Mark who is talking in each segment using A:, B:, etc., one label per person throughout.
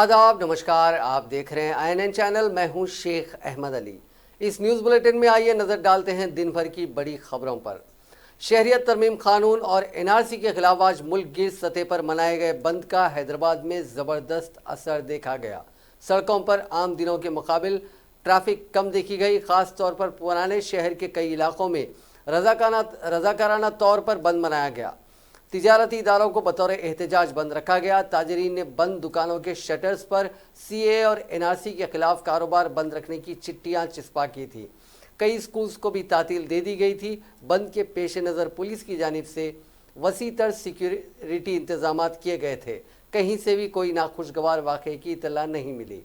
A: आदाब, नमस्कार। आप देख रहे हैं INN चैनल। मैं हूं शेख अहमद अली। इस न्यूज़ बुलेटिन में आइए नज़र डालते हैं दिन भर की बड़ी खबरों पर। शहरियत तरमीम कानून और NRC के खिलाफ आज मुल्क गिर सतह पर मनाए गए बंद का हैदराबाद में ज़बरदस्त असर देखा गया। सड़कों पर आम दिनों के मुकाबिल ट्रैफिक कम देखी गई। ख़ास तौर पर पुराने शहर के कई इलाकों में रजाकाराना तौर पर बंद मनाया गया। तिजारती इदारों को बतौर एहतजाज बंद रखा गया। ताजरीन ने बंद दुकानों के शटर्स पर CAA और NRC के खिलाफ कारोबार बंद रखने की चिट्ठियां चिपका की थी। कई स्कूल्स को भी तातील दे दी गई थी। बंद के पेश नज़र पुलिस की जानिब से वसी तर सिक्योरिटी इंतजाम किए गए थे। कहीं से भी कोई नाखुशगवार वाक़े की इतला नहीं मिली।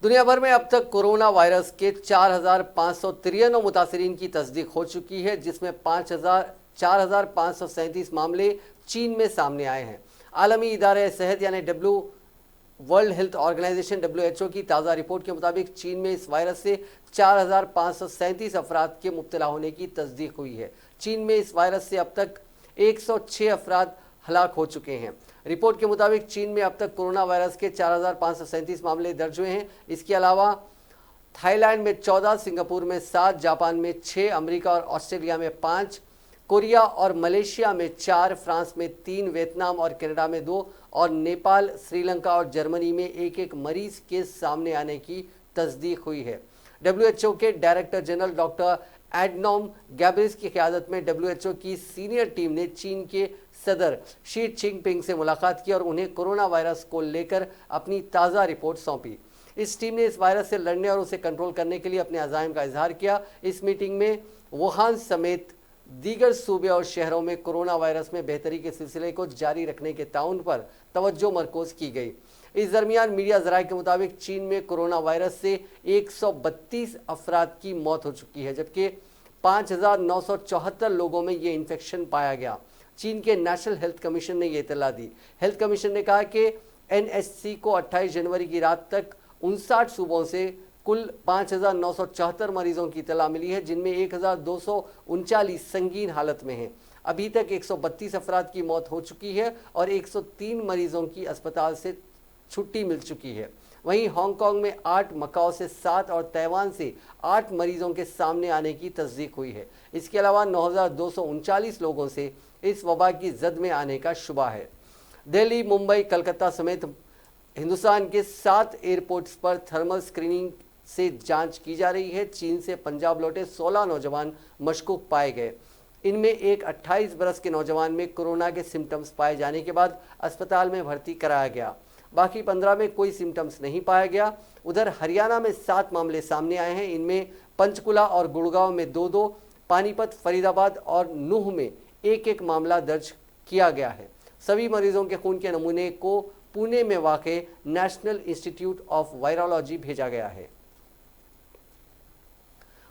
A: दुनिया भर में अब तक कोरोना वायरस के 4,593 मुतासरीन की तस्दीक हो चुकी है, जिसमें 4,537 मामले चीन में सामने आए हैं। आलमी इदारे सेहत यानी वर्ल्ड हेल्थ ऑर्गेनाइजेशन WHO की ताज़ा रिपोर्ट के मुताबिक चीन में इस वायरस से 4,537 अफराद के मुब्तला होने की तस्दीक हुई है। चीन में इस वायरस से अब तक 106 अफराद हलाक हो चुके हैं। रिपोर्ट के मुताबिक चीन में अब तक कोरोना वायरस के 4,537 मामले दर्ज हुए हैं। इसके अलावा थाईलैंड में 14, सिंगापुर में 7, जापान में 6, अमेरिका और ऑस्ट्रेलिया में 5, कोरिया और मलेशिया में 4, फ्रांस में 3, वियतनाम और कनाडा में 2 और नेपाल, श्रीलंका और जर्मनी में एक मरीज के सामने आने की तस्दीक हुई है। WHO के डायरेक्टर जनरल डॉक्टर एडनॉम गैब्रियस की क़यादत में WHO की सीनियर टीम ने चीन के सदर शी चिनपिंग से मुलाकात की और उन्हें कोरोना वायरस को लेकर अपनी ताज़ा रिपोर्ट सौंपी। इस टीम ने इस वायरस से लड़ने और उसे कंट्रोल करने के लिए अपने अज़ाइम का इजहार किया। इस मीटिंग में वुहान समेत दीगर सूबे और शहरों में कोरोना वायरस में बेहतरी के सिलसिले को जारी रखने के ताउन पर तवज्जो मरकूज की गई। इस दरमियान मीडिया ज़राए के मुताबिक चीन में कोरोना वायरस से 132 अफराद की मौत हो चुकी है, जबकि 5,974 लोगों में ये इन्फेक्शन पाया गया। चीन के नेशनल हेल्थ कमीशन ने यह इतला दी। हेल्थ कमीशन ने कहा कि NHC को 28 जनवरी की रात तक 59 सूबों से कुल 5,974 मरीजों की इतला मिली है, जिनमें 1,239 संगीन हालत में हैं। अभी तक 132 अफराद की मौत हो चुकी है और 103 मरीजों की अस्पताल से छुट्टी मिल चुकी है। वहीं हांगकांग में 8, मकाओ से 7 और ताइवान से 8 मरीजों के सामने आने की तस्दीक हुई है। इसके अलावा 9,239 लोगों से इस वबा की जद में आने का शुबा है। दिल्ली, मुंबई, कलकत्ता समेत हिंदुस्तान के 7 एयरपोर्ट्स पर थर्मल स्क्रीनिंग से जांच की जा रही है। चीन से पंजाब लौटे 16 नौजवान मशकूक पाए गए। इनमें एक 28 बरस के नौजवान में कोरोना के सिम्टम्स पाए जाने के बाद अस्पताल में भर्ती कराया गया। बाकी 15 में कोई सिम्टम्स नहीं पाया गया। उधर हरियाणा में 7 मामले सामने आए हैं। इनमें पंचकुला और गुड़गांव में 2-2, पानीपत, फरीदाबाद और नूह में 1-1 मामला दर्ज किया गया है। सभी मरीजों के खून के नमूने को पुणे में वाक़े नेशनल इंस्टीट्यूट ऑफ वायरोलॉजी भेजा गया है।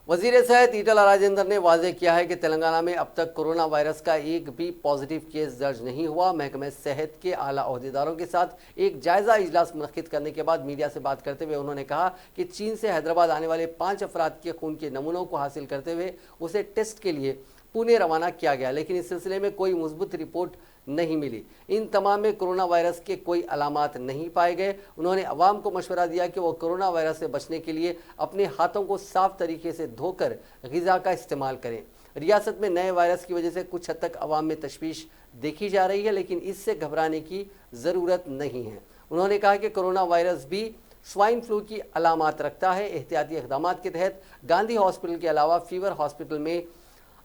A: वज़ीर सेहत ईटला राजेंद्र ने वाज़ेह किया है कि तेलंगाना में अब तक कोरोना वायरस का एक भी पॉजिटिव केस दर्ज नहीं हुआ। महकमे सेहत के आला ओहदेदारों के साथ एक जायज़ा इजलास मुनक़्क़िद करने के बाद मीडिया से बात करते हुए उन्होंने कहा कि चीन से हैदराबाद आने वाले 5 अफराद के खून के नमूनों को हासिल करते हुए उसे टेस्ट के लिए पुणे रवाना किया गया, लेकिन इस सिलसिले में कोई मुस्बत रिपोर्ट नहीं मिली। इन तमाम में कोरोना वायरस के कोई अलामात नहीं पाए गए। उन्होंने अवाम को मशवरा दिया कि वो कोरोना वायरस से बचने के लिए अपने हाथों को साफ तरीके से धोकर ग़िज़ा का इस्तेमाल करें। रियासत में नए वायरस की वजह से कुछ हद तक अवाम में तशवीश देखी जा रही है, लेकिन इससे घबराने की ज़रूरत नहीं है। उन्होंने कहा कि कोरोना वायरस भी स्वाइन फ्लू की अलामात रखता है। एहतियाती इक़दाम के तहत गांधी हॉस्पिटल के अलावा फीवर हॉस्पिटल में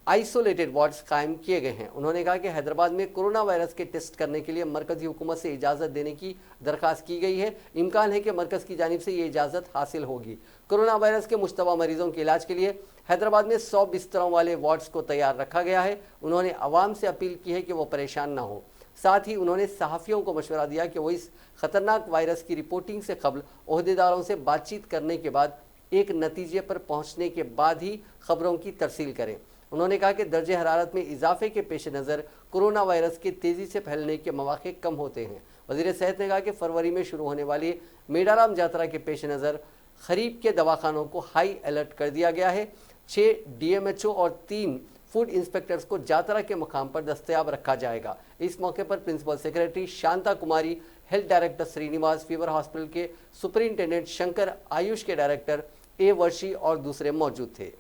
A: आइसोलेटेड वार्ड्स कायम किए गए हैं। उन्होंने कहा कि हैदराबाद में कोरोना वायरस के टेस्ट करने के लिए मरकज़ी हुकूमत से इजाज़त देने की दरख्वास्त की गई है। इम्कान है कि मरकज़ की जानिब से ये इजाज़त हासिल होगी। कोरोना वायरस के मुश्तबा मरीजों के इलाज के लिए हैदराबाद में 100 बिस्तरों वाले वार्ड्स को तैयार रखा गया है। उन्होंने आवाम से अपील की है कि वो परेशान ना हो। साथ ही उन्होंने सहाफ़ियों को मशवरा दिया कि वो इस ख़तरनाक वायरस की रिपोर्टिंग से कबल ओहदेदारों से बातचीत करने के बाद एक नतीजे पर पहुँचने के बाद ही खबरों की तरसील करें। उन्होंने कहा कि दर्जे हरारत में इजाफे के पेश नज़र कोरोना वायरस के तेज़ी से फैलने के मौक़े कम होते हैं। वज़ीर सेहत ने कहा कि फरवरी में शुरू होने वाली मेडाराम यात्रा के पेश नज़र खरीफ के दवाखानों को हाई अलर्ट कर दिया गया है। 6 DMHO और 3 फूड इंस्पेक्टर्स को जातरा के मुकाम पर दस्तयाब रखा जाएगा। इस मौके पर principal secretary Shanta Kumari, health director Srinivas, fever hospital के सुपरिंटेंडेंट शंकर, आयुष के डायरेक्टर ए वर्षी और दूसरे मौजूद थे।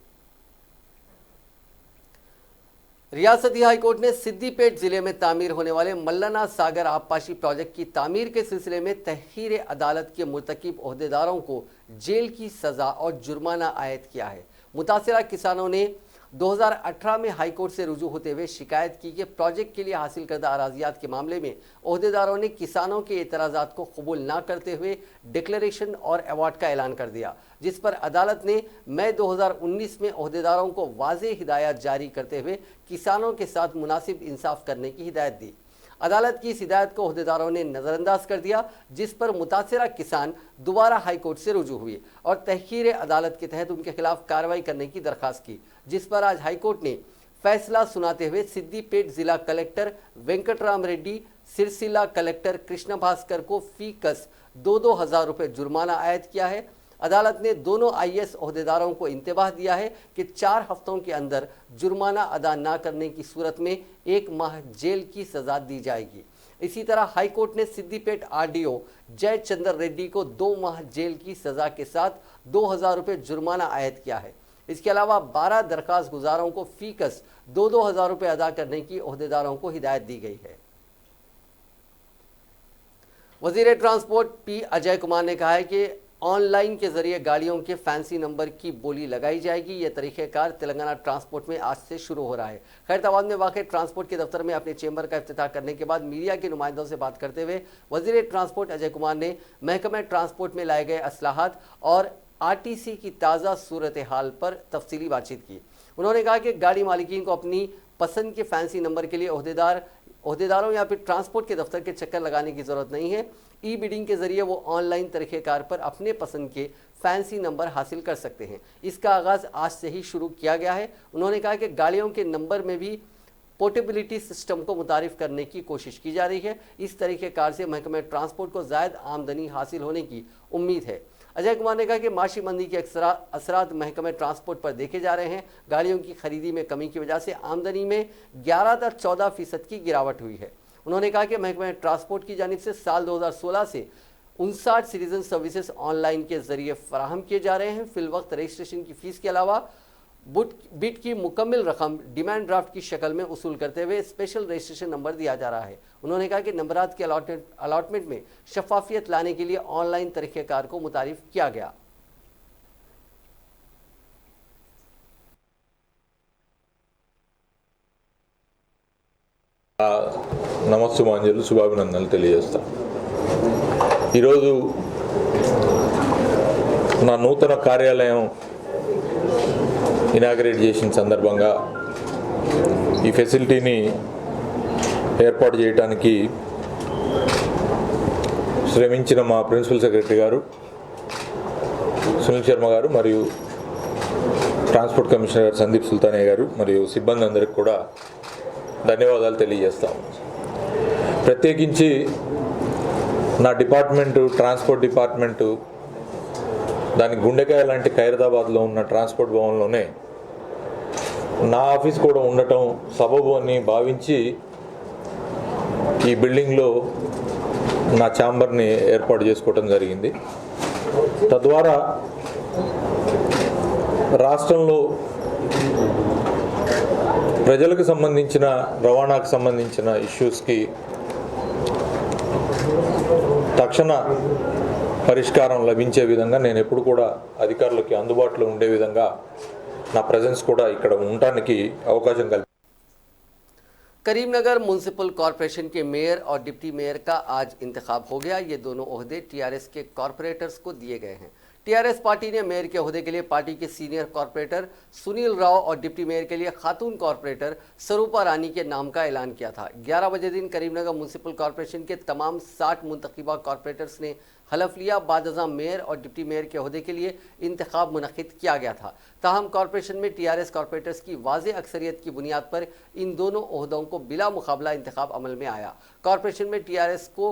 A: रियासती हाईकोर्ट ने सिद्दीपेट जिले में तामीर होने वाले मल्लाना सागर आबपाशी प्रोजेक्ट की तामीर के सिलसिले में तहरीर अदालत के मुर्तकिब ओहदेदारों को जेल की सजा और जुर्माना आयद किया है। मुतासिरा किसानों ने 2018 में हाईकोर्ट से रुजू होते हुए शिकायत की कि प्रोजेक्ट के लिए हासिल करदा अराजियात के मामले में ओहदेदारों ने किसानों के एतराज़ात को कबूल न करते हुए डिक्लेरेशन और अवार्ड का ऐलान कर दिया, जिस पर अदालत ने मई 2019 में ओहदेदारों को वाज़ेह हिदायत जारी करते हुए किसानों के साथ मुनासिब इंसाफ करने की हिदायत दी। अदालत की इस हिदायत को ओहदेदारों ने नज़रअंदाज कर दिया, जिस पर मुतासिरा किसान दोबारा हाईकोर्ट से रुजू हुए और तहरीर अदालत के तहत उनके खिलाफ कार्रवाई करने की दरख्वास्त की, जिस पर आज हाईकोर्ट ने फैसला सुनाते हुए सिद्दीपेट जिला कलेक्टर वेंकटराम रेड्डी, सिरसिला कलेक्टर कृष्ण भास्कर को फी कस 2-2 हज़ार रुपये जुर्माना आयद किया है। अदालत ने दोनों IAS ओहदेदारों को इंतबाह दिया है कि 4 हफ्तों के अंदर जुर्माना अदा न करने की सूरत में 1 माह जेल की सजा दी जाएगी। इसी तरह हाईकोर्ट ने सिद्दीपेट RDO जयचंद्र रेड्डी को 2 माह जेल की सजा के साथ 2,000 रुपये जुर्माना आयद किया है। इसके अलावा 12 दरख्वास्त गुजारों को फी कस 2-2 हज़ार रुपये अदा करने की ओहदेदारों को हिदायत दी गई है। वजीर ट्रांसपोर्ट P अजय कुमार ने कहा है कि ऑनलाइन के जरिए गाड़ियों के फैंसी नंबर की बोली लगाई जाएगी। यह तरीक़ेकार तेलंगाना ट्रांसपोर्ट में आज से शुरू हो रहा है। खैरताबाद में वाक़ ट्रांसपोर्ट के दफ्तर में अपने चेंबर का इफ्तिताह करने के बाद मीडिया के नुमाइंदों से बात करते हुए वज़ीर ट्रांसपोर्ट अजय कुमार ने महकमा ट्रांसपोर्ट में लाए गए असलाहत और RTC की ताज़ा सूरत हाल पर तफसीली बातचीत की। उन्होंने कहा कि गाड़ी मालिकीन को अपनी पसंद के फैंसी नंबर के लिए ओहदेदारों या फिर ट्रांसपोर्ट के दफ्तर के चक्कर लगाने की ज़रूरत नहीं है। ई-बिडिंग के ज़रिए वो ऑनलाइन तरीक़ेकार पर अपने पसंद के फैंसी नंबर हासिल कर सकते हैं। इसका आगाज़ आज से ही शुरू किया गया है। उन्होंने कहा कि गाड़ियों के नंबर में भी पोर्टेबिलिटी सिस्टम को मुतारिफ करने की कोशिश की जा रही है। इस तरीक़ेकार से महकमा ट्रांसपोर्ट को ज़ायद आमदनी हासिल होने की उम्मीद है। अजय कुमार ने कहा कि माशी मंदी के असरात महकमा ट्रांसपोर्ट पर देखे जा रहे हैं। गाड़ियों की खरीदी में कमी की वजह से आमदनी में 11 से 14% की गिरावट हुई है। उन्होंने कहा कि महकमा ट्रांसपोर्ट की जानिब से साल 2016 से 59 सिटीजन सर्विसेज ऑनलाइन के जरिए फराहम किए जा रहे हैं। फिलवक्त रजिस्ट्रेशन की फ़ीस के अलावा बिट की मुकम्मल रकम डिमांड ड्राफ्ट की शक्ल में वसूल करते हुए स्पेशल रजिस्ट्रेशन नंबर दिया जा रहा है। उन्होंने कहा कि नंबरात के अलॉटमेंट में शफाफियत लाने के लिए ऑनलाइन तरीक़ेकार को मुतारिफ किया गया।
B: నమస్సుమాంజలు శుభాభినందనలు తెలియజేస్తా। ఈరోజు నా నూతన కార్యాలయం ఇనాగరేట్ చేసిన సందర్భంగా ఈ ఫెసిలిటీని ఏర్పాటు చేయడానికి శ్రమించిన మా ప్రిన్సిపల్ సెక్రటరీ గారు సునీల్ శర్మ గారు మరియు ట్రాన్స్పోర్ట్ కమిషనర్ గారు సందీప్ సుల్తానయ్య గారు మరియు సిబ్బంది అందరికీ కూడా ధన్యవాదాలు తెలియజేస్తాము। ప్రత్యేకించి నా డిపార్ట్మెంటు ట్రాన్స్పోర్ట్ డిపార్ట్మెంటు దాని గుండెకాయ లాంటి ఖైరతాబాద్లో ఉన్న ట్రాన్స్పోర్ట్ భవన్లోనే నా ఆఫీస్ కూడా ఉండటం సబబు అని భావించి ఈ బిల్డింగ్లో నా ఛాంబర్ని ఏర్పాటు చేసుకోవడం జరిగింది। తద్వారా రాష్ట్రంలో ప్రజలకు సంబంధించిన రవాణాకు సంబంధించిన ఇష్యూస్కి తక్షణ పరిష్కారం లభించే విధంగా నేను ఎప్పుడు కూడా అధికారులకి అందుబాటులో ఉండే విధంగా నా ప్రెజెన్స్ కూడా ఇక్కడ ఉండడానికి అవకాశం కల్పించారు।
A: करीमनगर म्यूनसिपल कॉरपोरेशन के मेयर और डिप्टी मेयर का आज इंतखाब हो गया। ये दोनों ओहदे TRS के कॉरपोरेटर्स को दिए गए हैं। TRS पार्टी ने मेयर के ओहदे के लिए पार्टी के सीनियर कॉरपोरेटर सुनील राव और डिप्टी मेयर के लिए खातून कॉरपोरेटर स्वरूपा रानी के नाम का ऐलान किया था। 11 बजे दिन करीमनगर म्यूनसिपल कॉरपोरेशन के तमाम 60 मुंतखबा कॉरपोरेटर्स ने हलफ लिया। बाद अज़ां मेयर और डिप्टी मेयर के ओहदे के लिए इंतखाब मुनक़िद किया गया था। ताहम कॉरपोरेशन में TRS कॉरपोरेटर्स की वाज़ेह अक्सरियत की बुनियाद पर इन दोनों ओहदों को बिला मुकाबला इंतखाब अमल में आया। कॉरपोरेशन में TRS को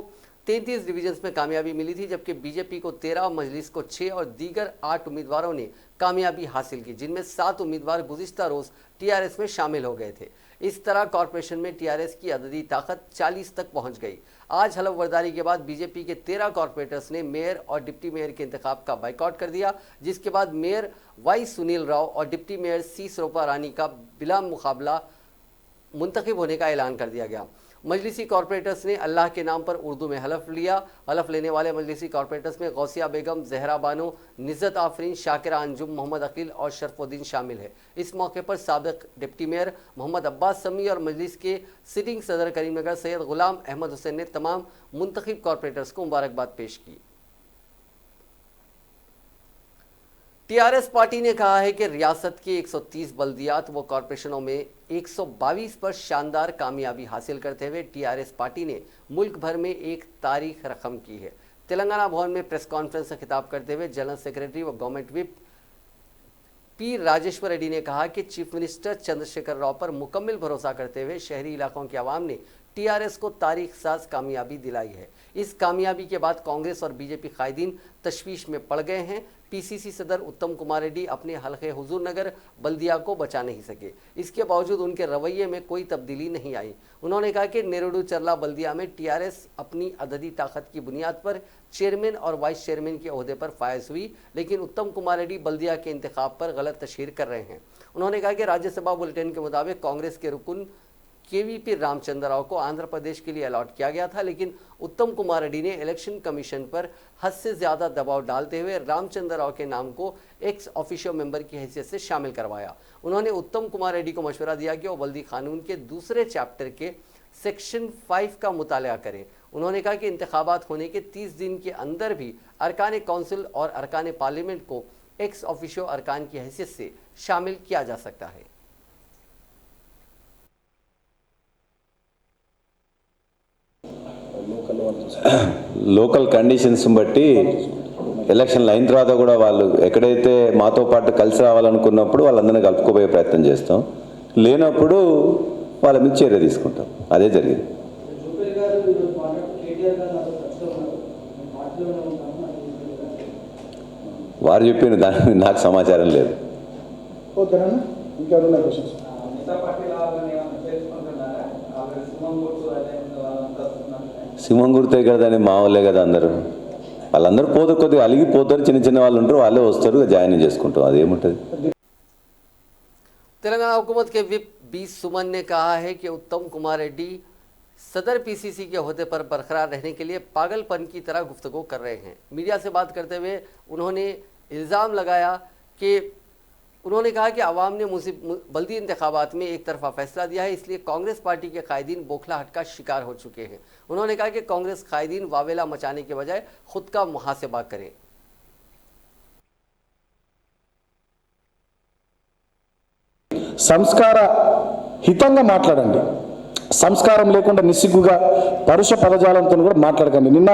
A: 33 डिवीजन्स में कामयाबी मिली थी, जबकि बीजेपी को 13, मजलिस को 6 और दीगर 8 उम्मीदवारों ने कामयाबी हासिल की, जिनमें 7 उम्मीदवार गुज़िश्ता रोज़ टीआरएस में शामिल हो गए थे। इस तरह कॉरपोरेशन में टीआरएस की अददी ताकत 40 तक पहुंच गई। आज हलफबर्दारी के बाद बीजेपी के 13 कॉरपोरेटर्स ने मेयर और डिप्टी मेयर के इंतखाब का बाइकआउट कर दिया, जिसके बाद मेयर वाई सुनील राव और डिप्टी मेयर सी स्वरूपा रानी का बिला मुकाबला मुंतखब होने का ऐलान कर दिया गया। मजलिसी कॉरपोरेटर्स ने अल्लाह के नाम पर उर्दू में हलफ लिया। हलफ लेने वाले मजलिसी कॉरपोरेटर्स में गौसिया बेगम, जहरा बानो, निज़्ज़त आफरीन, शाकिरा अंजुम, मोहम्मद अकील और शरफुद्दीन शामिल है। इस मौके पर साबिक डिप्टी मेयर मोहम्मद अब्बास समी और मजलिस के सिटिंग सदर करीमनगर सैयद गुलाम अहमद हुसैन ने तमाम मुंतखब कॉरपोरेटर्स को मुबारकबाद पेश की। टीआरएस पार्टी ने कहा है कि रियासत के 130 बल्दियात व कॉरपोरेशनों में 122 पर शानदार कामयाबी हासिल करते हुए टीआरएस पार्टी ने मुल्क भर में एक तारीख रकम की है। तेलंगाना भवन में प्रेस कॉन्फ्रेंस से खिताब करते हुए जनरल सेक्रेटरी व government whip P Rajeshwar Reddy ने कहा कि चीफ मिनिस्टर चंद्रशेखर राव पर मुकम्मल भरोसा करते हुए शहरी इलाकों के अवाम ने टीआरएस को तारीख साज कामयाबी दिलाई है। इस कामयाबी के बाद कांग्रेस और बीजेपी कायदीन तशवीश में पड़ गए हैं। पीसीसी सदर उत्तम कुमार रेड्डी अपने हल्के हुजूर नगर बल्दिया को बचा नहीं सके, इसके बावजूद उनके रवैये में कोई तब्दीली नहीं आई। उन्होंने कहा कि नेरुडू चरला बल्दिया में टीआरएस अपनी अददी ताकत की बुनियाद पर चेयरमैन और वाइस चेयरमैन के ओहदे पर फायज हुई, लेकिन उत्तम कुमार रेड्डी बल्दिया के इंतखाब पर गलत तशहीर कर रहे हैं। उन्होंने कहा कि राज्यसभा बुलेटिन के मुताबिक कांग्रेस के रुकन केवीपी रामचंद्र राव को आंध्र प्रदेश के लिए अलॉट किया गया था, लेकिन उत्तम कुमार रेड्डी ने इलेक्शन कमीशन पर हद से ज़्यादा दबाव डालते हुए रामचंद्र राव के नाम को एक्स ऑफिशियो मेंबर की हैसियत से शामिल करवाया। उन्होंने उत्तम कुमार रेड्डी को मशवरा दिया कि वो बल्दी कानून के दूसरे चैप्टर के सेक्शन 5 का मुताला करें। उन्होंने कहा कि इंतखाबात होने के 30 दिन के अंदर भी अरकान काउंसिल और अरकान पार्लियामेंट को एक्स ऑफिशियो अरकान की हैसियत से शामिल किया जा सकता है।
C: లోకల్ కండిషన్స్ బట్టి ఎలక్షన్లు అయిన తర్వాత కూడా వాళ్ళు ఎక్కడైతే మాతో పాటు కలిసి రావాలనుకున్నప్పుడు వాళ్ళందరినీ కలుపుకోబోయే ప్రయత్నం చేస్తాం, లేనప్పుడు వాళ్ళ మీద చర్య తీసుకుంటాం. అదే జరిగింది. వారు చెప్పిన దాని నాకు సమాచారం లేదు. సింహం గుర్తే కదండి, మా వాళ్ళే కదా అందరూ. వాళ్ళందరూ పోతారు, కొద్దిగా అలిగిపోతారు, చిన్న చిన్న వాళ్ళు ఉంటారు, వాళ్ళే వస్తారు, జాయిన్ చేసుకుంటాం, అదేముంటుంది.
A: तेलंगाना हुकूमत के विप बी सुमन ने कहा है कि उत्तम कुमार रेड्डी सदर पीसीसी के ओहदे पर बरकरार रहने के लिए पागलपन की तरह गुफ्तगू कर रहे हैं। मीडिया से बात करते हुए उन्होंने इल्ज़ाम लगाया कि उन्होंने कहा कि आवाम ने बल्दी इंतखाबात में एक तरफा फैसला दिया है, इसलिए कांग्रेस पार्टी के कायदीन बौखलाहट का शिकार हो चुके हैं। उन्होंने कहा कि कांग्रेस कायदीन वावेला मचाने के बजाय खुद का मुहासिबा करें।
D: సంస్కార హితంగా మాట్లాడండి, సంస్కారం లేకుండా నిస్సిగ్గుగా పరుష పదజాలంతో కూడా మాట్లాడకండి. నిన్న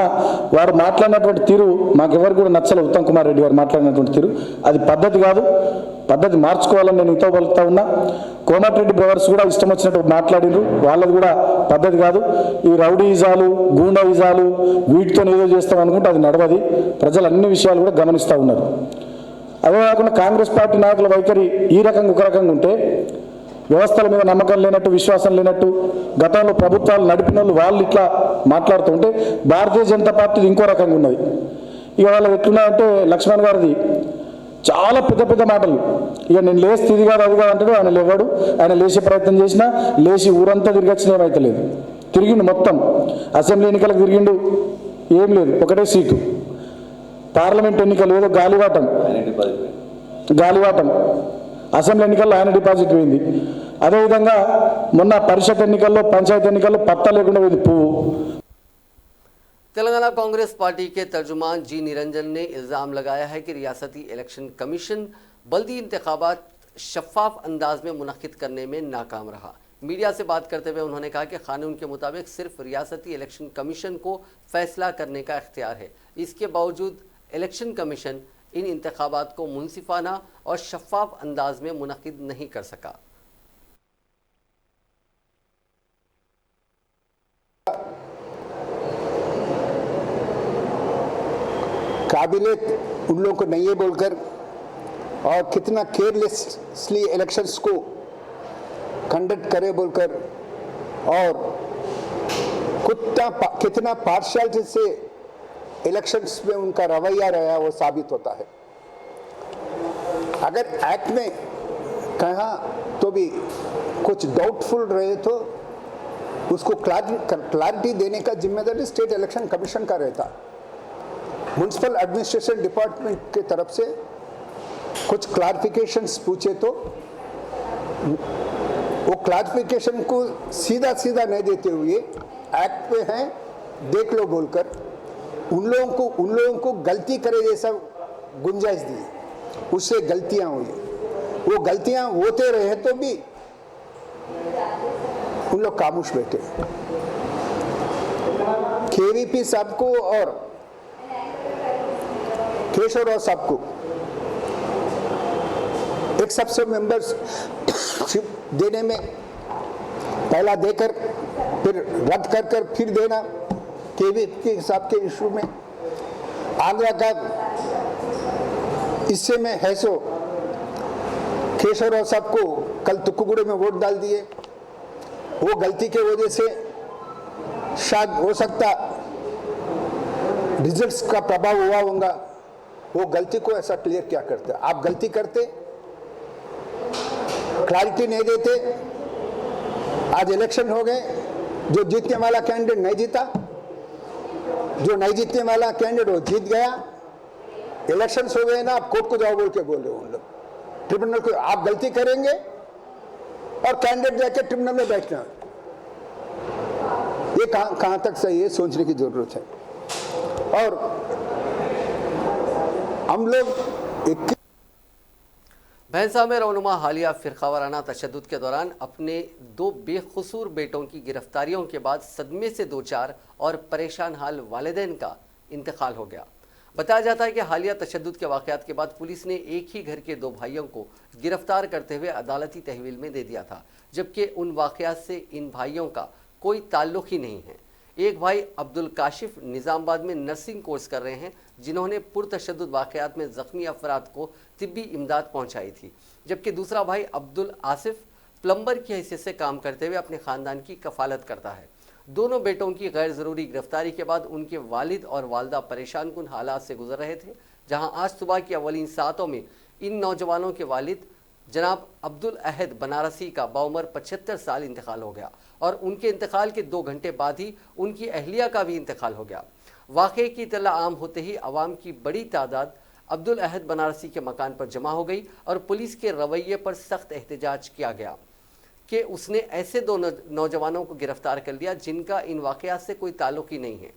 D: వారు మాట్లాడినటువంటి తీరు మాకెవరు కూడా నచ్చలేదు. ఉత్తమ్ కుమార్ రెడ్డి గారు మాట్లాడినటువంటి తీరు అది పద్ధతి కాదు, పద్ధతి మార్చుకోవాలని నేను ఇంతో పలుకుతా ఉన్నా. కోమటిరెడ్డి బ్రదర్స్ కూడా ఇష్టం వచ్చినట్టు మాట్లాడినారు, వాళ్ళది కూడా పద్ధతి కాదు. ఈ రౌడీయిజాలు, గూండాయిజాలు వీటితో ఏదో చేస్తాం అనుకుంటే అది నడవది. ప్రజలు అన్ని విషయాలు కూడా గమనిస్తూ ఉన్నారు. అదే కాకుండా కాంగ్రెస్ పార్టీ నాయకుల వైఖరి ఈ రకంగా ఒక రకంగా ఉంటే, వ్యవస్థల మీద నమ్మకం లేనట్టు, విశ్వాసం లేనట్టు గతంలో ప్రభుత్వాలు నడిపిన వాళ్ళు ఇట్లా మాట్లాడుతూ ఉంటే, భారతీయ జనతా పార్టీది ఇంకో రకంగా ఉన్నది. ఇక వాళ్ళది ఎట్లున్నాయంటే, లక్ష్మణ్ గారిది చాలా పెద్ద పెద్ద మాటలు. ఇక నేను లేచి ఇది కాదు అది కాదు అంటాడు, ఆయన లేవాడు. ఆయన లేచే ప్రయత్నం చేసినా లేచి ఊరంతా తిరిగొచ్చిన ఏమైతే లేదు. తిరిగిండు, మొత్తం అసెంబ్లీ ఎన్నికలకు తిరిగిండు, ఏం లేదు, ఒకటే సీటు. పార్లమెంట్ ఎన్నికలు ఏదో గాలివాటం, అసెంబ్లీ ఎన్నికల్లో ఆయన డిపాజిట్ పోయింది. అదేవిధంగా మొన్న పరిషత్ ఎన్నికల్లో, పంచాయతీ ఎన్నికల్లో పత్తా లేకుండా పోయింది పువ్వు.
A: तेलंगाना कांग्रेस पार्टी के तर्जुमान जी निरंजन ने इल्ज़ाम लगाया है कि रियासती इलेक्शन कमीशन बल्दी इंतखाबात शफाफ अंदाज में मुनक्किद करने में नाकाम रहा। मीडिया से बात करते हुए उन्होंने कहा कि कानून के मुताबिक सिर्फ रियासती इलेक्शन कमीशन को फैसला करने का इख्तियार है, इसके बावजूद इलेक्शन कमीशन इन इंतखाबात को मुनसिफाना और शफाफ अंदाज में मुनक्किद नहीं कर सका।
E: काबिलियत उन लोगों को नहीं है बोलकर और कितना केयरलेसली इलेक्शंस को कंडक्ट करे बोलकर और कितना पार्शियलिटी से इलेक्शंस में उनका रवैया रहा वो साबित होता है। अगर एक्ट में कहा तो भी कुछ डाउटफुल रहे तो उसको क्लैरिटी देने का जिम्मेदारी स्टेट इलेक्शन कमीशन का रहता। म्युनिसिपल एडमिनिस्ट्रेशन डिपार्टमेंट की तरफ से कुछ क्लैरिफिकेशंस पूछे तो वो क्लैरिफिकेशन को सीधा सीधा नहीं देते हुए एक्ट पे हैं देख लो बोलकर उन लोगों को गलती करे जैसा गुंजाइश दी, उससे गलतियां हुई। वो गलतियां होते रहे तो भी उन लोग खामोश बैठे। केवीपी साहब को और केशव राव साहब को एक सबसे मेंबरशिप देने में पहला देकर फिर रद्द कर फिर देना केवीपी साहब के इशू में आंध्रा का हिस्से में है सो केशव राव साहब को कल तुक्कुगुड़े में वोट डाल दिए। वो गलती के वजह से शायद हो सकता रिजल्ट्स का प्रभाव हुआ होगा। वो गलती को ऐसा क्लियर क्या करते? आप गलती करते, क्लैरिटी नहीं देते, आज इलेक्शन हो गए, जो जीतने वाला कैंडिडेट नहीं जीता, जो नहीं जीतने वाला कैंडिडेट वो जीत गया। इलेक्शंस हो गए ना, आप कोर्ट को जाओ बोल के बोल रहे हो उन लोग ट्रिब्यूनल को। आप गलती करेंगे और कैंडिडेट जाके ट्रिब्यूनल में बैठना, ये कहां तक सही है, सोचने की जरूरत है। और हम लोग
A: भैंसा में रौनुमा हालिया फिरकावाराना तशद्दुद के दौरान अपने 2 बेकसूर बेटों की गिरफ्तारियों के बाद सदमे से दो चार और परेशान हाल वालिदैन का इंतकाल हो गया। बताया जाता है कि हालिया तशद्दुद के वाक़यात के बाद पुलिस ने एक ही घर के 2 भाइयों को गिरफ्तार करते हुए अदालती तहवील में दे दिया था, जबकि उन वाक़यात से इन भाइयों का कोई ताल्लुक़ ही नहीं है। एक भाई अब्दुल काशिफ निज़ामाबाद में नर्सिंग कोर्स कर रहे हैं, जिन्होंने पुरतशद्दुद वाक़यात में ज़ख्मी अफराद को तिब्बी इमदाद पहुँचाई थी, जबकि दूसरा भाई अब्दुल आसिफ प्लम्बर की हैसियत से काम करते हुए अपने ख़ानदान की कफालत करता है। दोनों बेटों की गैर ज़रूरी गिरफ्तारी के बाद उनके वालिद और वालदा परेशान कुन हालात से गुजर रहे थे, जहां आज सुबह की अवलीन सातों में इन नौजवानों के वालिद जनाब अब्दुल अहद बनारसी का बाउमर 75 साल इंतकाल हो गया और उनके इंतकाल के 2 घंटे बाद ही उनकी अहलिया का भी इंतकाल हो गया। वाक़े की इत्तला आम होते ही अवाम की बड़ी तादाद अब्दुल अहद बनारसी के मकान पर जमा हो गई और पुलिस के रवैये पर सख्त एहतजाज किया गया कि उसने ऐसे 2 नौजवानों को गिरफ्तार कर लिया जिनका इन वाक़यात से कोई ताल्लुक़ ही नहीं है।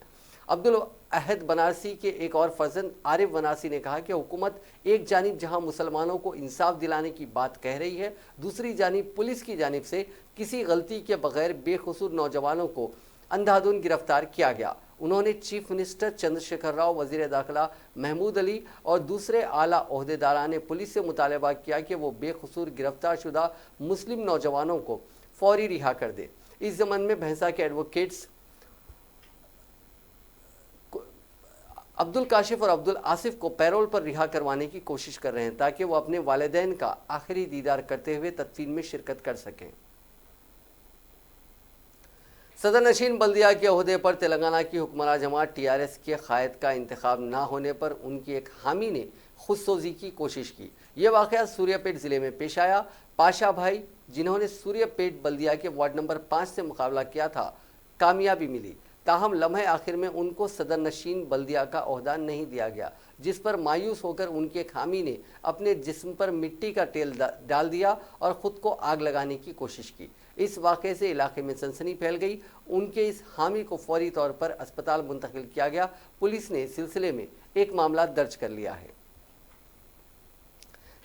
A: अब्दुल अहद बनारसी के एक और फर्जंद आरिफ बनारसी ने कहा कि हुकूमत एक जानिब जहां मुसलमानों को इंसाफ दिलाने की बात कह रही है, दूसरी जानिब पुलिस की जानिब से किसी गलती के बगैर बेकसूर नौजवानों को अंधाधुंध गिरफ्तार किया गया। उन्होंने चीफ मिनिस्टर चंद्रशेखर राव, वज़ीर दाखिला महमूद अली और दूसरे आला ओहदेदारान ने पुलिस से मुतालबा किया कि वो बेकसूर गिरफ्तार शुदा मुस्लिम नौजवानों को फौरी रिहा कर दे। इस ज़मन में भैंसा के एडवोकेट्स अब्दुल काशिफ और अब्दुल आसिफ को पैरोल पर रिहा करवाने की कोशिश कर रहे हैं ताकि वो अपने वालिदैन का आखिरी दीदार करते हुए तदफीन में शिरकत कर सकें। सदर नशीन बल्दिया के ओहदे पर तेलंगाना की हुक्मरान जमात टीआरएस के कायद का इंतखाब ना होने पर उनकी एक हामी ने खुदसोजी की कोशिश की। यह वाक़या सूर्यापेट ज़िले में पेश आया। पाशा भाई, जिन्होंने सूर्यापेट बल्दिया के वार्ड नंबर 5 से मुकाबला किया था, कामयाबी मिली, ताहम लम्हे आखिर में उनको सदर नशीन बल्दिया का ओहदा नहीं दिया गया, जिस पर मायूस होकर उनके हामी ने अपने जिस्म पर मिट्टी का तेल डाल दिया और ख़ुद को आग लगाने की कोशिश की। इस वाक़े से इलाके में सनसनी फैल गई। उनके इस हामी को फौरी तौर पर अस्पताल मुंतकिल किया गया। पुलिस ने इस सिलसिले में एक मामला दर्ज कर लिया है।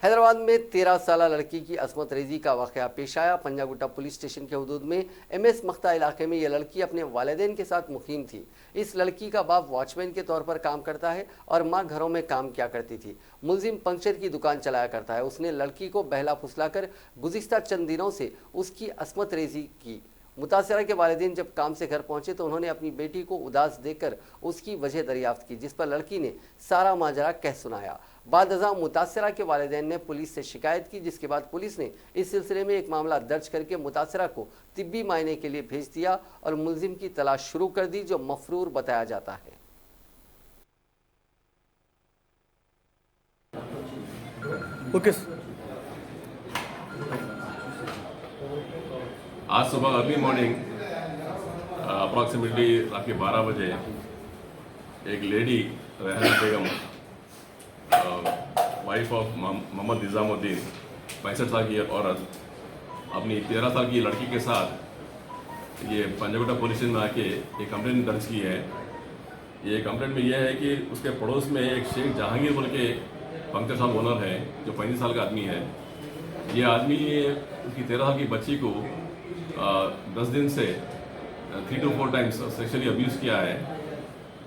A: हैदराबाद में 13 साल लड़की की अस्मत रेजी का वाक़या पेश आया। पंजागुट्टा पुलिस स्टेशन के हदूद में MS मख्ता इलाके में यह लड़की अपने वालिदैन के साथ मुकीम थी। इस लड़की का बाप वॉचमैन के तौर पर काम करता है और मां घरों में काम किया करती थी। मुलजिम पंक्चर की दुकान चलाया करता है। उसने लड़की को बहला फुसला कर गुज़िश्ता चंद दिनों से उसकी अस्मत रेजी की। मुतासिरा के वालिदैन जब काम से घर पहुंचे तो उन्होंने अपनी बेटी को उदास देखकर उसकी वजह दरियाफ्त की, जिस पर लड़की ने सारा माजरा कह सुनाया। बाद अज़ां मुतासिरा के वालिदैन ने पुलिस से शिकायत की, जिसके बाद पुलिस ने इस सिलसिले में एक मामला दर्ज करके मुतासिरा को तिब्बी मायने के लिए भेज दिया और मुलजिम की तलाश शुरू कर दी, जो मफरूर बताया जाता है।
F: ओके।
G: आज सुबह अर्ली मॉर्निंग अप्रॉक्सीमेटली रात के 12 बजे एक लेडी रहना बेगम वाइफ ऑफ मोहम्मद निज़ामुद्दीन 65 साल की औरत अपनी 13 साल की लड़की के साथ ये पंजागुट्टा पुलिस स्टेशन में आके एक कंप्लेंट दर्ज की है। ये कंप्लेंट में यह है कि उसके पड़ोस में एक शेख जहांगीर बोल के पंकज साहब ओनर है, जो 35 साल का आदमी है। ये आदमी उसकी 13 साल की बच्ची को 10 दिन से 3 to 4 टाइम्स सेक्सुअली अब्यूज़ किया है।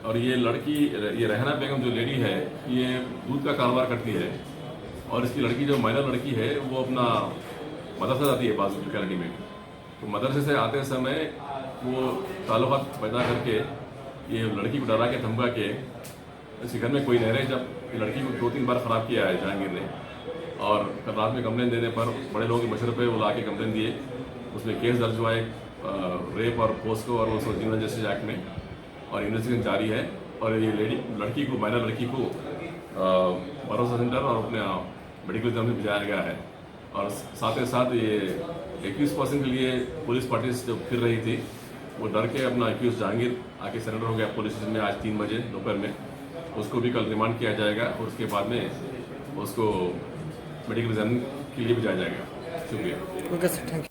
G: और ये लड़की, ये रहना बेगम जो लेडी है, ये दूध का कारोबार करती है और इसकी लड़की जो माइनर लड़की है वो अपना मदरसा जाती है बाजू लोकेलिटी में। तो मदरसे से आते समय वो ताल्लुकात पैदा करके ये लड़की को डरा के धमका के इसके घर में कोई नहीं रहे। जब ये लड़की को 2-3 बार ख़राब किया है जहांगीर ने, और कल रात में कंप्लेन देने पर बड़े लोगों के मशवरे पे वो ला के कंप्लेन दिए। उसमें केस दर्ज हुआ है रेप और पोस्को और उसको क्रिमिनल जस्टिस एक्ट में, और इन्वेस्टिगेशन जारी है। और ये लड़की को, माइनर लड़की को भरोसा सेंटर और अपने मेडिकल एग्जाम में भिजाया गया है। और साथ ही साथ ये 21% के लिए पुलिस पार्टी जो फिर रही थी वो डर के अपना एक्यूज जहांगीर आके सरेंडर हो गया पुलिस स्टेशन में आज 3 बजे दोपहर में। उसको भी कल रिमांड किया जाएगा और उसके बाद में उसको मेडिकल एग्जाम के लिए भिजाया जाएगा। शुक्रिया।
F: Okay sir, thank you.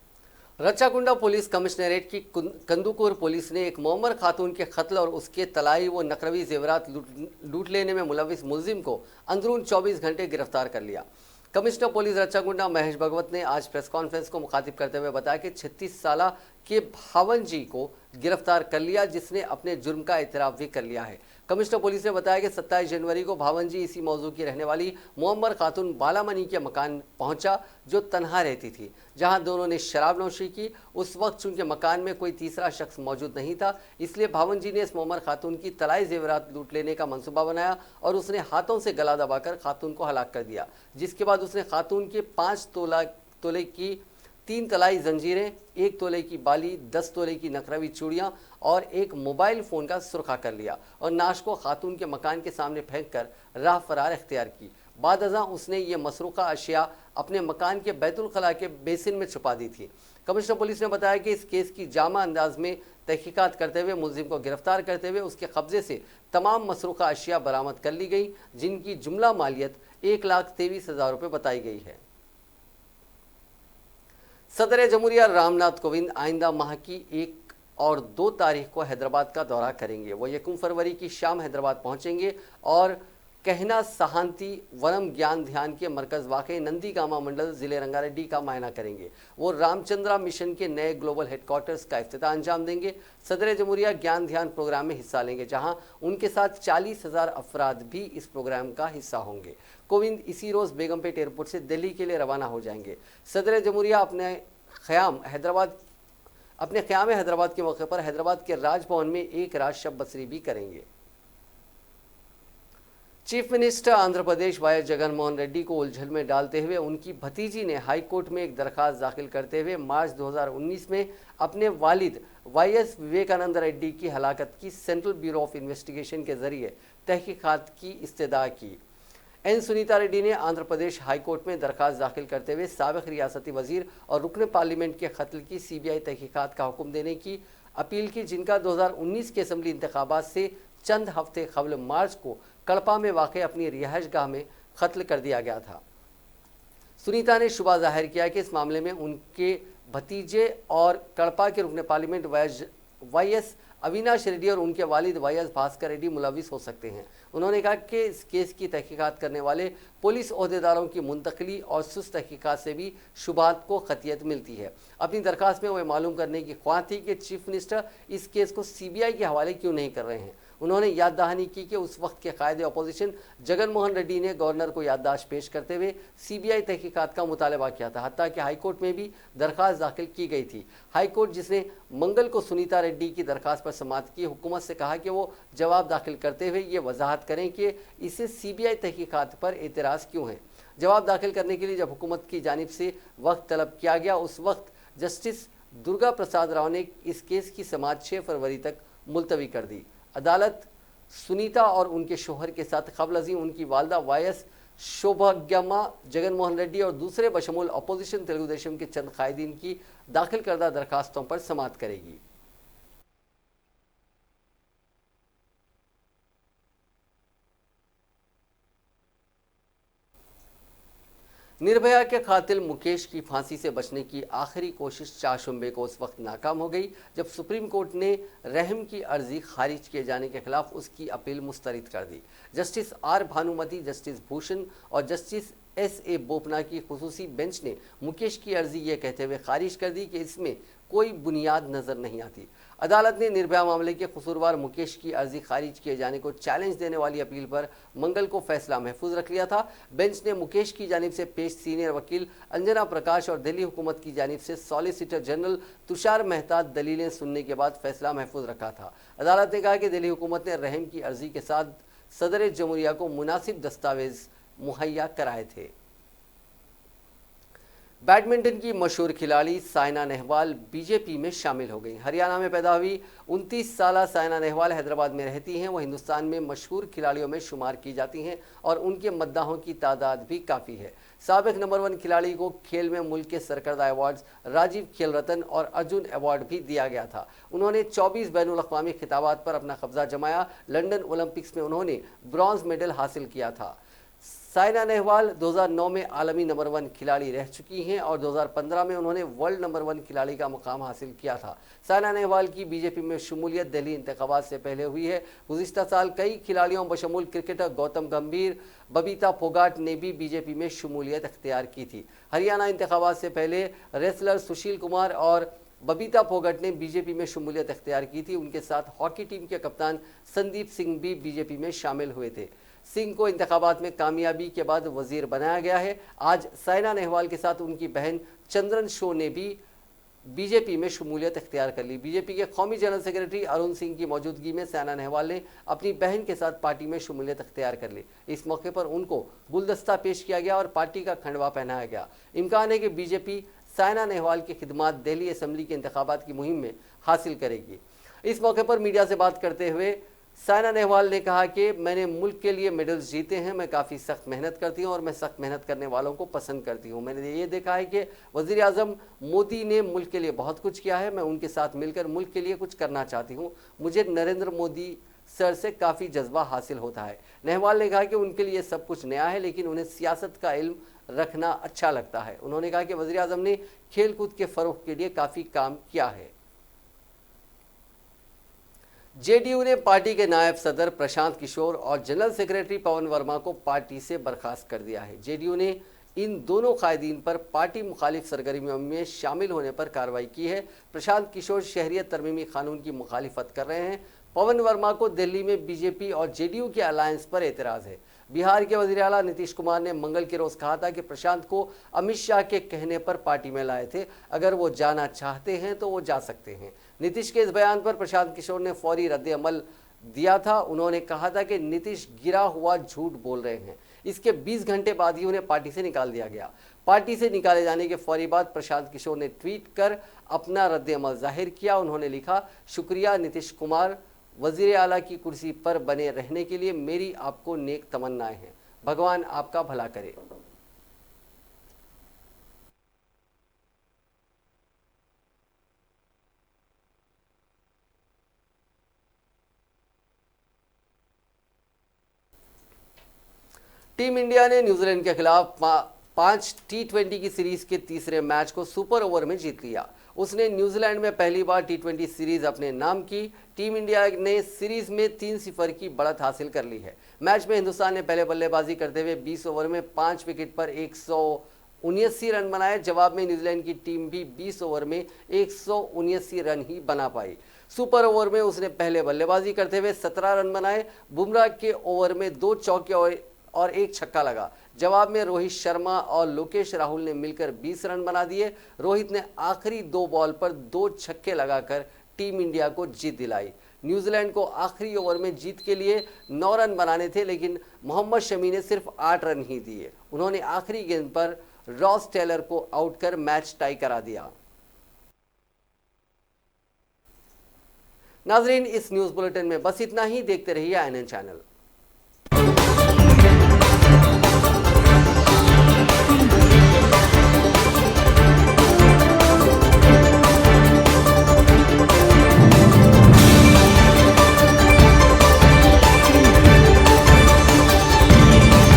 A: Rachakonda police commissionerate की कंदुकूर पुलिस ने एक मोमर खातून के कत्ल और उसके तलाई व नकरवी जेवरात लूट लेने में मुलविस मुलजिम को अंदरून 24 घंटे गिरफ्तार कर लिया। कमिश्नर पुलिस रच्चाकुंडा महेश भगवत ने आज प्रेस कॉन्फ्रेंस को मुखातिब करते हुए बताया कि 36 साल के भावन जी को गिरफ्तार कर लिया, जिसने अपने जुर्म का इतराफ़ भी कर लिया है। कमिश्नर पुलिस ने बताया कि 27 जनवरी को भावन जी इसी मौजू की रहने वाली मोहम्मद खातून बालामनी के मकान पहुंचा, जो तनहा रहती थी, जहां दोनों ने शराब नौशी की। उस वक्त चूंकि मकान में कोई तीसरा शख्स मौजूद नहीं था, इसलिए भावन जी ने इस मोहम्मद खातून की तलाई जेवरात लूट लेने का मंसूबा बनाया और उसने हाथों से गला दबाकर खातून को हलाक कर दिया। जिसके बाद उसने खातून के 5 तोले की 3 तलाई जंजीरें, 1 तोले की बाली, 10 तोले की नकरवी चूड़ियाँ और एक मोबाइल फ़ोन का सुरखा कर लिया और नाश को खातून के मकान के सामने फेंक कर राह फरार इख्तियार की। बाद अज़ां उसने ये मसरूक़ा अशिया अपने मकान के बैतुल खला के बेसिन में छुपा दी थी। कमिश्नर पुलिस ने बताया कि इस केस की जामा अंदाज में तहकीकात करते हुए मुलजिम को गिरफ्तार करते हुए उसके कब्जे से तमाम मसरूक़ा अशिया बरामद कर ली गई, जिनकी जुमला मालियत 1,23,000 रुपये बताई गई है। सदर जमहूरिया रामनाथ कोविंद आइंदा माह की 1 और 2 तारीख को हैदराबाद का दौरा करेंगे। वो 1 फरवरी की शाम हैदराबाद पहुंचेंगे और कहना सहांती वनम ज्ञान ध्यान के मरकज़ वाक़ई नंदीगामा मंडल ज़िले रंगारेड्डी का मायना करेंगे। वो रामचंद्रा मिशन के नए ग्लोबल हेडक्वार्टर्स का इफ्तिताह अंजाम देंगे। सदर जमहूरिया ज्ञान ध्यान प्रोग्राम में हिस्सा लेंगे, जहां उनके साथ 40,000 अफराद भी इस प्रोग्राम का हिस्सा होंगे। कोविंद इसी रोज़ बेगमपेट एयरपोर्ट से दिल्ली के लिए रवाना हो जाएंगे। सदर जमहूरिया अपने क़याम हैदराबाद के मौके पर हैदराबाद के राजभवन में एक रात शब बसरी भी करेंगे। Chief minister Andhra Pradesh voice Jagan Mohan Reddy को उलझन में डालते हुए उनकी भतीजी ने हाई कोर्ट में एक दरखास्त दाखिल करते हुए मार्च 2019 में अपने वालिद वाईएस विवेकानंद रेड्डी की हलाकत की सेंट्रल ब्यूरो ऑफ इन्वेस्टिगेशन के जरिए तहकीकात की इस्तदा की। एन सुनीता रेड्डी ने आंध्र प्रदेश हाई कोर्ट में दरखास्त दाखिल करते हुए साबिक रियासती वजीर और रुकन पार्लियामेंट के कत्ल की सीबीआई तहकीकात का हुक्म देने की अपील की, जिनका 2019 के असम्बली इंतखाबात से चंद हफ्ते कबल मार्च को कड़पा में वाक़ अपनी रिहाइश गाह में कत्ल कर दिया गया था। सुनीता ने शुबा जाहिर किया कि इस मामले में उनके भतीजे और कड़पा के रुकन पार्लियामेंट वाईएस अविनाश रेड्डी और उनके वालिद वाईएस भास्कर रेड्डी मुलविस हो सकते हैं। उन्होंने कहा कि इस केस की तहकीकात करने वाले पुलिस ओहदेदारों की मुंतकली और सुस्त तहकीकात से भी शुबात को खतियत मिलती है। अपनी दरखास्त में वह मालूम करने की ख्वाह थी कि चीफ मिनिस्टर इस केस को सीबीआई के हवाले क्यों नहीं कर रहे हैं। उन्होंने याद दहानी की कि उस वक्त के कायदे अपोजिशन जगन मोहन रेड्डी ने गवर्नर को याददाश्त पेश करते हुए सीबीआई तहकीकात का मुतालबा किया था। हत्ता कि हाईकोर्ट में भी दरखास्त दाखिल की गई थी। हाईकोर्ट जिसने मंगल को सुनीता रेड्डी की दरखास्त पर समाअत की, हुकूमत से कहा कि वो जवाब दाखिल करते हुए ये वजाहत करें कि इसे सीबीआई तहकीकात पर एतराज़ क्यों है। जवाब दाखिल करने के लिए जब हुकूमत की जानिब से वक्त तलब किया गया, उस वक्त जस्टिस दुर्गा प्रसाद राव ने इस केस की समाअत 6 फरवरी तक मुलतवी कर दी। अदालत सुनीता और उनके शोहर के साथ कबल अज़ीं उनकी वालदा वायस शोभाग्यम्मा, जगन मोहन रेड्डी और दूसरे बशमूल अपोजिशन तेलुगु देशम के चंद कायदीन की दाखिल करदा दरखास्तों पर समाअत करेगी। निर्भया के कातिल मुकेश की फांसी से बचने की आखिरी कोशिश 4 शुंबे को उस वक्त नाकाम हो गई जब सुप्रीम कोर्ट ने रहम की अर्जी खारिज किए जाने के खिलाफ उसकी अपील मुस्तरद कर दी। Justice R Bhanumathi, justice Bhushan और जस्टिस एस.ए. बोपना की खुसूसी बेंच ने मुकेश की अर्जी ये कहते हुए खारिज कर दी कि इसमें कोई बुनियाद नजर नहीं आती। अदालत ने निर्भया मामले के कसूरवार मुकेश की अर्जी खारिज किए जाने को चैलेंज देने वाली अपील पर मंगल को फैसला महफूज रख लिया था। बेंच ने मुकेश की जानिब से पेश सीनियर वकील अंजना प्रकाश और दिल्ली हुकूमत की जानिब से सॉलिसिटर जनरल तुषार मेहता दलीलें सुनने के बाद फैसला महफूज रखा था। अदालत ने कहा कि दिल्ली हुकूमत ने रहम की अर्जी के साथ सदर जमहूरिया को मुनासिब दस्तावेज मुहैया कराए थे। बैडमिंटन की मशहूर खिलाड़ी साइना नेहवाल बीजेपी में शामिल हो गई। हरियाणा में पैदा हुई 29 साला साइना नेहवाल हैदराबाद में रहती हैं। वह हिंदुस्तान में मशहूर खिलाड़ियों में शुमार की जाती हैं और उनके मद्दाहों की तादाद भी काफ़ी है। साबिक नंबर 1 खिलाड़ी को खेल में मुल्क के सरकर्दा अवार्ड्स राजीव खेल रत्न और अर्जुन अवार्ड भी दिया गया था। उन्होंने 24 बैनुल अक़वामी खिताबात पर अपना कब्जा जमाया। लंदन ओलंपिक्स में उन्होंने ब्रॉन्ज मेडल हासिल किया था। साइना नेहवाल 2009 में आलमी नंबर 1 खिलाड़ी रह चुकी हैं और 2015 में उन्होंने वर्ल्ड नंबर 1 खिलाड़ी का मुकाम हासिल किया था। साइना नेहवाल की बीजेपी में शमूलियत दिल्ली इंतखाबात से पहले हुई है। गुज़िश्ता साल कई खिलाड़ियों बशमूल क्रिकेटर गौतम गंभीर, बबीता फोगाट ने भी बीजेपी में शमूलियत अख्तियार की थी। हरियाणा इंतखाबात से पहले रेसलर सुशील कुमार और बबीता फोगाट ने बीजेपी में शमूलियत अख्तियार की थी। उनके साथ हॉकी टीम के कप्तान संदीप सिंह भी बीजेपी में शामिल हुए थे। सिंह को इंतखाबात में कामयाबी के बाद वजीर बनाया गया है। आज साइना नेहवाल के साथ उनकी बहन चंद्रन शो ने भी बीजेपी में शमूलियत अख्तियार कर ली। बीजेपी के कौमी जनरल सेक्रेटरी अरुण सिंह की मौजूदगी में साइना नेहवाल ने अपनी बहन के साथ पार्टी में शमूलियत अख्तियार कर ली। इस मौके पर उनको गुलदस्ता पेश किया गया और पार्टी का खंडवा पहनाया गया। इम्कान है कि बीजेपी साइना नेहवाल की खिदमात दिल्ली असम्बली के इंतखाबात की मुहिम में हासिल करेगी। इस मौके पर मीडिया से बात करते हुए साइना नेहवाल ने कहा कि मैंने मुल्क के लिए मेडल्स जीते हैं। मैं काफ़ी सख्त मेहनत करती हूं और मैं सख्त मेहनत करने वालों को पसंद करती हूं। मैंने ये देखा है कि वज़ीर आज़म मोदी ने मुल्क के लिए बहुत कुछ किया है। मैं उनके साथ मिलकर मुल्क के लिए कुछ करना चाहती हूं। मुझे नरेंद्र मोदी सर से काफ़ी जज्बा हासिल होता है। नेहवाल ने कहा कि उनके लिए सब कुछ नया है, लेकिन उन्हें सियासत का इल्म रखना अच्छा लगता है। उन्होंने कहा कि वज़ीर आज़म ने खेल कूद के फ़रोग़ के लिए काफ़ी काम किया है। जेडीयू ने पार्टी के नायब सदर प्रशांत किशोर और जनरल सेक्रेटरी पवन वर्मा को पार्टी से बर्खास्त कर दिया है। जेडीयू ने इन दोनों कायदीन पर पार्टी मुखालिफ सरगर्मियों में शामिल होने पर कार्रवाई की है। प्रशांत किशोर शहरियत तरमीमी कानून की मुखालिफत कर रहे हैं। पवन वर्मा को दिल्ली में बीजेपी और जेडीयू के अलायंस पर एतराज़ है। बिहार के वज़ीर आला नीतीश कुमार ने मंगल के रोज़ कहा था कि प्रशांत को अमित शाह के कहने पर पार्टी में लाए थे। अगर वो जाना चाहते हैं तो वो जा सकते हैं। नीतीश के इस बयान पर प्रशांत किशोर ने फौरी रद्द-ए-अमल दिया था। उन्होंने कहा था कि नीतीश गिरा हुआ झूठ बोल रहे हैं। इसके 20 घंटे बाद ही उन्हें पार्टी से निकाल दिया गया। पार्टी से निकाले जाने के फौरी बाद प्रशांत किशोर ने ट्वीट कर अपना रद्द-ए-अमल जाहिर किया। उन्होंने लिखा, शुक्रिया नीतीश कुमार, वज़ीर आला की कुर्सी पर बने रहने के लिए मेरी आपको नेक तमन्नाएं हैं। भगवान आपका भला करे। टीम इंडिया ने न्यूजीलैंड के खिलाफ 5 T20 की सीरीज के तीसरे मैच को सुपर ओवर में जीत लिया। उसने न्यूजीलैंड में पहली बार T20 सीरीज अपने नाम की। टीम इंडिया ने सीरीज में 3-0 की बढ़त हासिल कर ली है। मैच में हिंदुस्तान ने पहले बल्लेबाजी करते हुए 20 ओवर में 5 विकेट पर 179 रन बनाए। जवाब में न्यूजीलैंड की टीम भी 20 ओवर में 179 रन ही बना पाई। सुपर ओवर में उसने पहले बल्लेबाजी करते हुए 17 रन बनाए। बुमराह के ओवर में 2 चौके और 1 छक्का लगा। जवाब में रोहित शर्मा और लोकेश राहुल ने मिलकर 20 रन बना दिए। रोहित ने आखिरी 2 बॉल पर 2 छक्के लगाकर टीम इंडिया को जीत दिलाई। न्यूजीलैंड को आखिरी ओवर में जीत के लिए 9 रन बनाने थे, लेकिन मोहम्मद शमी ने सिर्फ 8 रन ही दिए। उन्होंने आखिरी गेंद पर रॉस टेलर को आउट कर मैच टाई करा दिया। नाजरीन, इस न्यूज बुलेटिन में बस इतना ही। देखते रहिए INN चैनल।